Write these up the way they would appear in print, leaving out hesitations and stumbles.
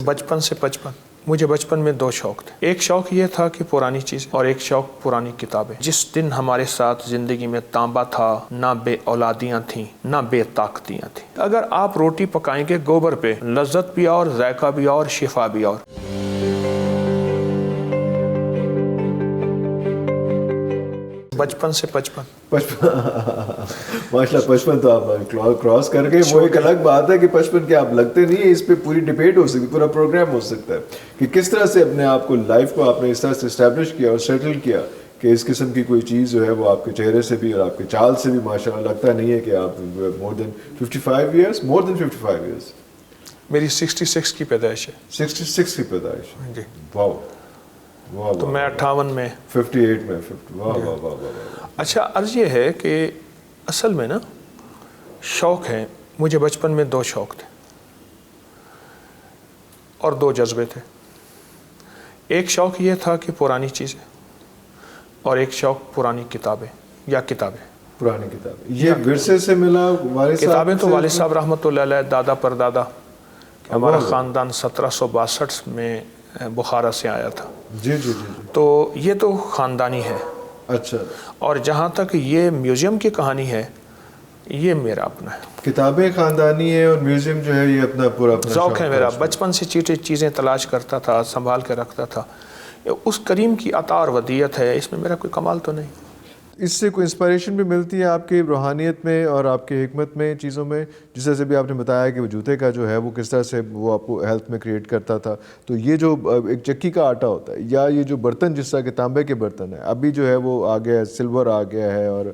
बचपन मुझे बचपन में दो शौक थे। एक शौक ये था कि पुरानी चीज़, और एक शौक पुरानी किताबें। जिस दिन हमारे साथ ज़िंदगी में तांबा था, ना बे औलादियाँ थीं, ना बेताकतियाँ थीं। अगर आप रोटी पकाएंगे गोबर पे, लज्जत भी और, जायका भी और, शिफा भी और। बचपन माशाल्लाह, बचपन तो आप क्रॉस कर गए। वो एक अलग बात है कि बचपन के आप लगते नहीं है। इस पे पूरी डिबेट हो सकती है, पूरा प्रोग्राम हो सकता है कि किस तरह से अपने आप को, लाइफ को आपने इस तरह से इस्टेब्लिश किया और सेटल किया कि इस किस्म की कोई चीज़ जो है वो आपके चेहरे से भी और आपके चाल से भी माशाल्लाह लगता नहीं है कि आप मोर देन 55 ईयर्स। मेरी 66 की पैदाइश है। 66 की पैदाइश जी। वाह वाह। तो मैं 58 में, 58 में, वाह वाह वाह वाह। अच्छा, अर्ज ये है कि असल में ना शौक़ है। मुझे बचपन में दो शौक़ थे और दो जज्बे थे। एक शौक़ ये था कि पुरानी चीज़ें, और एक शौक़ पुरानी किताबें या किताबें। पुरानी किताबें ये विरसे से मिला? किताबें तो वालिद साहब रहमतुल्लाह अलैह, दादा परदादा। हमारा ख़ानदान 1762 में बुखारा से आया था। जी जी जी। तो ये तो ख़ानदानी है। अच्छा। और जहाँ तक ये म्यूज़ियम की कहानी है, ये मेरा अपना है। किताबें ख़ानदानी है और म्यूज़ियम जो है ये अपना पूरा शौक़ है मेरा। बचपन से चीज़ें तलाश करता था, संभाल कर रखता था। उस करीम की अता और वदीयत है, इसमें मेरा कोई कमाल तो नहीं। इससे कोई इंस्पिरेशन भी मिलती है आपकी रूहानियत में और आपकी हिकमत में, चीज़ों में? जिस तरह से भी आपने बताया कि वो जूते का जो है वो किस तरह से वो आपको हेल्थ में क्रिएट करता था, तो ये जो एक चक्की का आटा होता है या ये जो बर्तन, जिस तरह के तांबे के बर्तन है, अभी जो है वो आ गया है, सिल्वर आ गया है और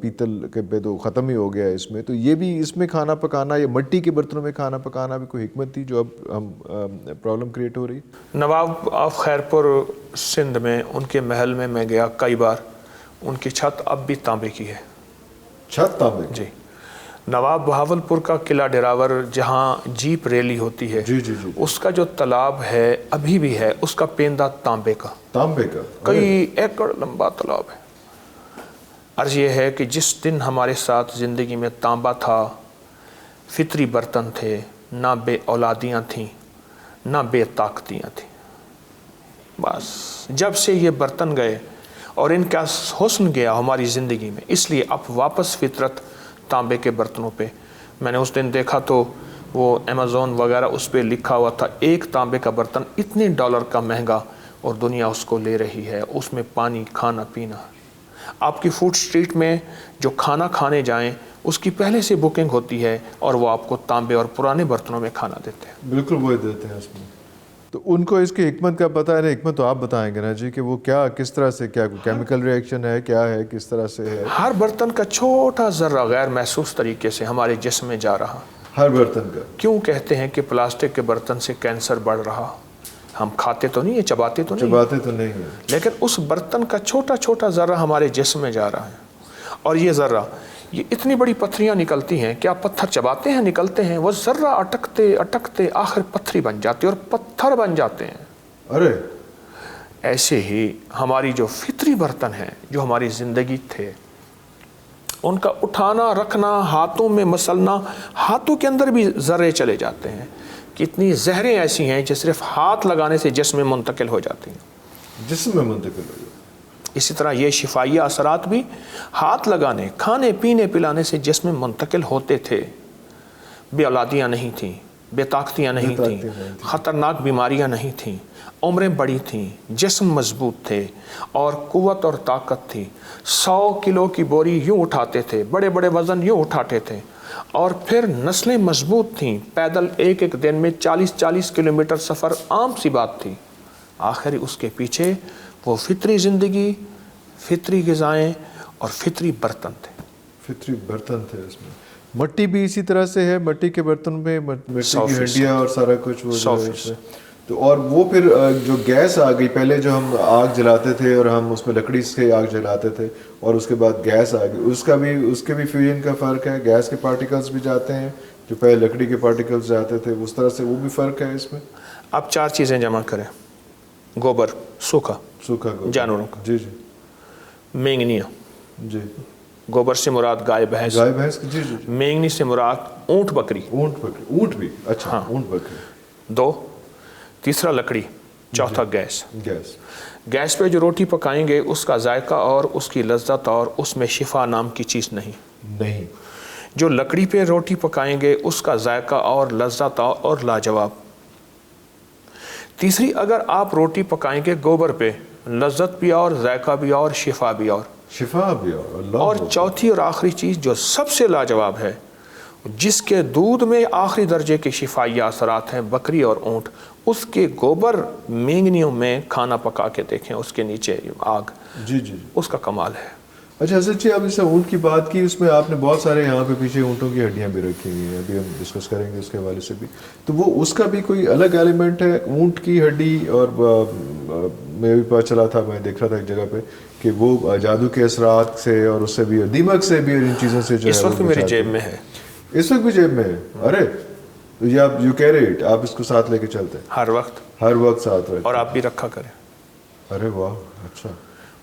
पीतल के पे तो ख़त्म ही हो गया है इसमें। तो ये भी इसमें खाना पकाना या मिट्टी के बर्तनों में खाना पकाना भी कोई हिकमत थी जो अब हम प्रॉब्लम क्रिएट हो रही? नवाब ऑफ खैरपुर सिंध में उनके महल में मैं गया कई बार। उनकी छत अब भी तांबे की है। छत तांबे? जी। नवाब बहावलपुर का किला डेरावर, जहाँ जीप रैली होती है, जी जी जी, उसका जो तालाब है अभी भी है, उसका पेंदा तांबे का कई एकड़ लंबा तालाब है। अर्ज ये है कि जिस दिन हमारे साथ ज़िंदगी में तांबा था, फितरी बर्तन थे, ना बे औलादियाँ थीं, ना बेताकतियाँ थीं। बस जब से ये बर्तन गए और इनका हुस्न गया हमारी ज़िंदगी में, इसलिए अब वापस फितरत तांबे के बर्तनों पे। मैंने उस दिन देखा तो वो अमेज़ॉन वगैरह उस पर लिखा हुआ था, एक तांबे का बर्तन इतने डॉलर का महंगा, और दुनिया उसको ले रही है। उसमें पानी, खाना पीना। आपकी फूड स्ट्रीट में जो खाना खाने जाएं, उसकी पहले से बुकिंग होती है और वो आपको तांबे और पुराने बर्तनों में खाना देते हैं। बिल्कुल वही देते हैं उसमें। तो उनको इसकी हिकमत का पता है ना? हिकमत तो आप बताएंगे ना जी, कि वो क्या, किस तरह से, क्या केमिकल रिएक्शन है, क्या है, किस तरह से है? हर बर्तन का छोटा ज़र्रा गैर महसूस तरीके से हमारे जिस्म में जा रहा। हर बर्तन का? क्यों कहते हैं कि प्लास्टिक के बर्तन से कैंसर बढ़ रहा? हम खाते तो नहीं है, चबाते तो नहीं है, लेकिन उस बर्तन का छोटा छोटा ज़र्रा हमारे जिस्म में जा रहा है। और ये ज़र्रा, ये इतनी बड़ी पत्थरियाँ निकलती हैं कि आप पत्थर चबाते हैं, निकलते हैं, वो ज़र्रा अटकते अटकते आखिर पत्थरी बन जाती है और पत्थर बन जाते हैं। अरे ऐसे ही हमारी जो फितरी बर्तन हैं, जो हमारी ज़िंदगी थे, उनका उठाना रखना, हाथों में मसलना, हाथों के अंदर भी ज़र्रे चले जाते हैं। कितनी जहरें ऐसी हैं जो सिर्फ हाथ लगाने से जिस्म में मुंतकिल हो जाती हैं। जिस्म में मुंतकिल हो जाती। इसी तरह ये शिफाई असरात भी हाथ लगाने, खाने पीने पिलाने से जिस्म में मुंतकिल होते थे। बे औलादियाँ नहीं थीं, बेताकतियाँ नहीं थीं, ख़तरनाक बीमारियाँ नहीं थीं, उम्रें बड़ी थीं, जिस्म मजबूत थे और क़ुव्वत और ताकत थी। 100 किलो की बोरी यूँ उठाते थे, बड़े बड़े वज़न यूँ उठाते थे, और फिर नस्लें मजबूत थीं। पैदल एक एक दिन में 40-40 किलोमीटर सफ़र आम सी बात थी। आखिर उसके पीछे वो फितरी ज़िंदगी, फितरी ग़िज़ाएँ और फितरी बर्तन थे। फितरी बर्तन थे उसमें। मिट्टी भी इसी तरह से है, मिट्टी के बर्तन में मिट्टी की हड्डियाँ और सारा कुछ वो है। तो और वो फिर जो गैस आ गई, पहले जो हम आग जलाते थे और हम उसमें लकड़ी से आग जलाते थे, और उसके बाद गैस आ गई, उसके भी फ्यूजन का फ़र्क है। गैस के पार्टिकल्स भी जाते हैं, जो पहले लकड़ी के पार्टिकल्स जाते थे, उस तरह से वो भी फ़र्क है इसमें। आप 4 चीज़ें जमा करें: गोबर, सूखा गोबर जानवरों का, जी जी, मेंगनियाँ जी, गोबर से मुराद गाय भैंस की, जी जी, मेंगनी से मुराद ऊँट बकरी। ऊँट भी, अच्छा, हाँ। ऊँट बकरी, 2, तीसरा लकड़ी, चौथा गैस। गैस गैस पे जो रोटी पकाएंगे उसका जायका और उसकी लज्जत और उसमें शिफा नाम की चीज़ नहीं। जो लकड़ी पे रोटी पकाएंगे उसका जायका और लज्जत और लाजवाब। तीसरी, अगर आप रोटी पकाएंगे गोबर पे, लज्जत भी और जायका भी और शिफा भी और। और चौथी और आखिरी चीज़ जो सबसे लाजवाब है, जिसके दूध में आखिरी दर्जे के शिफाई असरात हैं, बकरी और ऊँट, उसके गोबर मेंगनियों में खाना पका के देखें, उसके नीचे आग। जी, उसका कमाल है। अच्छा हज़रत जी, आप जैसे ऊँट की बात की, उसमें आपने बहुत सारे यहाँ पे पीछे ऊँटों की हड्डियाँ भी रखी हुई हैं, अभी हम डिस्कस करेंगे उसके हवाले से भी। तो वो उसका भी कोई अलग एलिमेंट है ऊँट की हड्डी? और मैं भी पता चला था, मैं देख रहा था एक जगह पे कि वो जादू के असरात से और उससे भी, दीमक से भी, और इन चीज़ों से जो इस वक्त मेरी जेब में है। इस वक्त भी जेब में है? अरे तो ये आप, यू कैरी इट, आप इसको साथ लेके चलते हैं हर वक्त साथ रहे, और आप भी रखा करें। अरे वाह, अच्छा।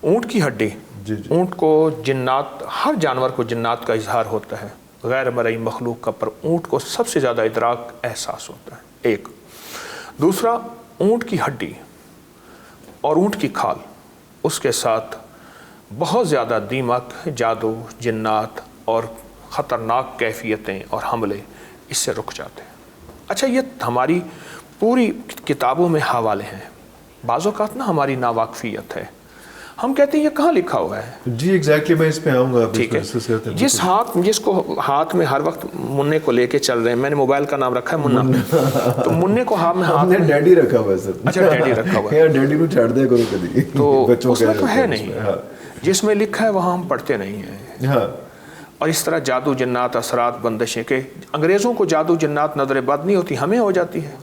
ऊँट की हड्डी, जी। ऊँट को जिन्नात, हर जानवर को जिन्नात का इजहार होता है, गैर मरई मखलूक का, पर ऊँट को सबसे ज़्यादा इदराक एहसास होता है, एक। दूसरा, ऊँट की हड्डी और ऊँट की खाल, उसके साथ बहुत ज़्यादा दीमक, जादू, जिन्नात और ख़तरनाक कैफियतें और हमले इससे रुक जाते हैं। अच्छा, ये हमारी पूरी किताबों में हवाले हैं, बाज़ औक़ात ना हमारी नावाकफियत है, हम कहते हैं ये कहाँ लिखा हुआ है। जी एग्जैक्टली, मैं इस पे आऊँगा। ठीक है, जिसको हाथ में हर वक्त मुन्ने को लेके चल रहे हैं, मैंने मोबाइल का नाम रखा है मुन्ना, तो मुन्ने को हाथ में हमने डैडी रखा हुआ है सर। अच्छा, डैडी रखा हुआ है, यार डैडी को छाड़ दिया करो कभी, तो उसमें तो है नहीं, जिसमें लिखा है वहाँ हम पढ़ते नहीं हैं। हाँ। और इस तरह जादू, जिन्नात, असरात, बंदिशें के, अंग्रेज़ों को जादू, जिन्नात, नज़र बद नहीं होती, हमें हो जाती है।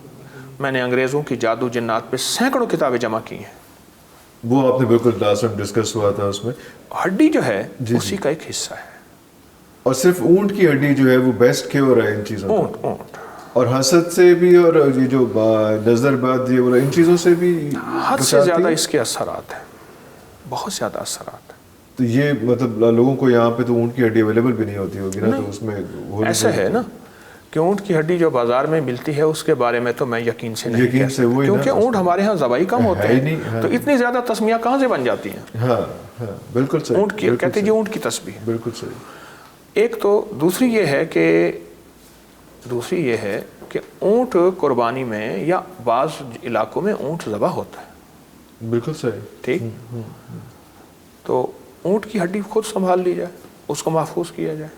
मैंने अंग्रेज़ों की जादू, जिन्नात पे सैकड़ों किताबें जमा की हैं। वो आपने बिल्कुल लास्ट टाइम डिस्कस हुआ था, उसमें हड्डी जो है उसी का एक हिस्सा है। और सिर्फ ऊँट की हड्डी जो है वो बेस्ट क्योर है इन चीज़ों, ऊँट और हसद से भी, और ये जो नज़र बद, ये बोला, इन चीज़ों से भी हद से ज़्यादा इसके असरात हैं, बहुत ज़्यादा असरात हैं। तो ये मतलब लोगों को यहाँ पे तो ऊँट की हड्डी अवेलेबल भी नहीं होती होगी ना, तो उसमें ऐसा है ना कि ऊँट की हड्डी जो बाजार में मिलती है उसके बारे में तो मैं यकीन से नहीं कह सकता, क्योंकि ऊँट हमारे यहाँ ज़बाई कम होते हैं, तो इतनी ज़्यादा तस्मियाँ कहाँ से बन जाती हैं। हाँ, बिल्कुल सही। ऊँट की कहते जी, ऊँट की तस्बीह, बिल्कुल सही। एक तो दूसरी ये है कि ऊँट कुर्बानी में या बाज़ इलाकों में ऊँट ज़बह होता है। बिल्कुल सही। ठीक, तो ऊँट की हड्डी खुद संभाल ली जाए, उसको महफूज किया जाए,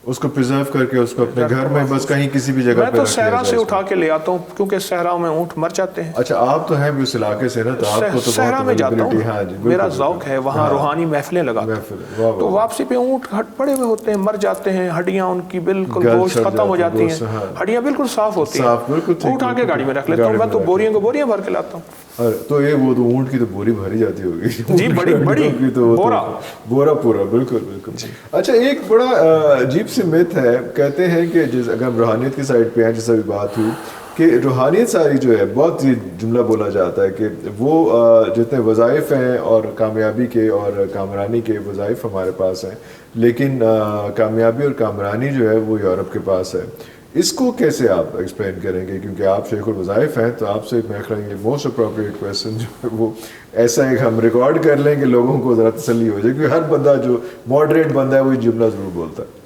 उसको प्रिजर्व करके उसको अपने घर में बस कहीं किसी भी जगह मैं तो सहरा से उठा के ले आता हूँ, क्योंकि सहरा में ऊँट मर जाते हैं। अच्छा, आप तो हैं भी उस इलाके से ना, तो आपको तो सहरा में जाता हूँ। हाँ, मेरा ज़ौक है, वहाँ रूहानी महफिलें लगाता हूँ, तो वापसी पे ऊँट पड़े हुए होते हैं, मर जाते हैं, हड्डियाँ उनकी बिल्कुल गोश्त खत्म हो जाती हैं, हड्डियाँ बिल्कुल साफ होती हैं, उठा के गाड़ी में रख लेता हूँ, मैं तो बोरियों को बोरियाँ भर के लाता हूँ। तो ये वो तो ऊँट की तो बोरी भरी जाती होगी जी, बड़ी तो बोरा पूरा, बिल्कुल। अच्छा, एक बड़ा अजीब सी मिथ है, कहते हैं कि अगर हम रूहानियत की साइड पे हैं, जैसा भी बात हुई कि रूहानियत सारी जो है, बहुत ही जुमला बोला जाता है कि वो जितने वज़ाइफ हैं और कामयाबी के और कामरानी के वज़ाइफ हमारे पास हैं, लेकिन कामयाबी और कामरानी जो है वो यूरोप के पास है। इसको कैसे आप एक्सप्लेन करेंगे, क्योंकि आप शेखुल वज़ाइफ हैं, तो आपसे मैं कहेंगे मोस्ट अप्रोप्रिएट क्वेश्चन जो है वो ऐसा एक हम रिकॉर्ड कर लें कि लोगों को ज़रा तसल्ली हो जाए, क्योंकि हर बंदा जो मॉडरेट बंदा है वही जुमला ज़रूर बोलता है।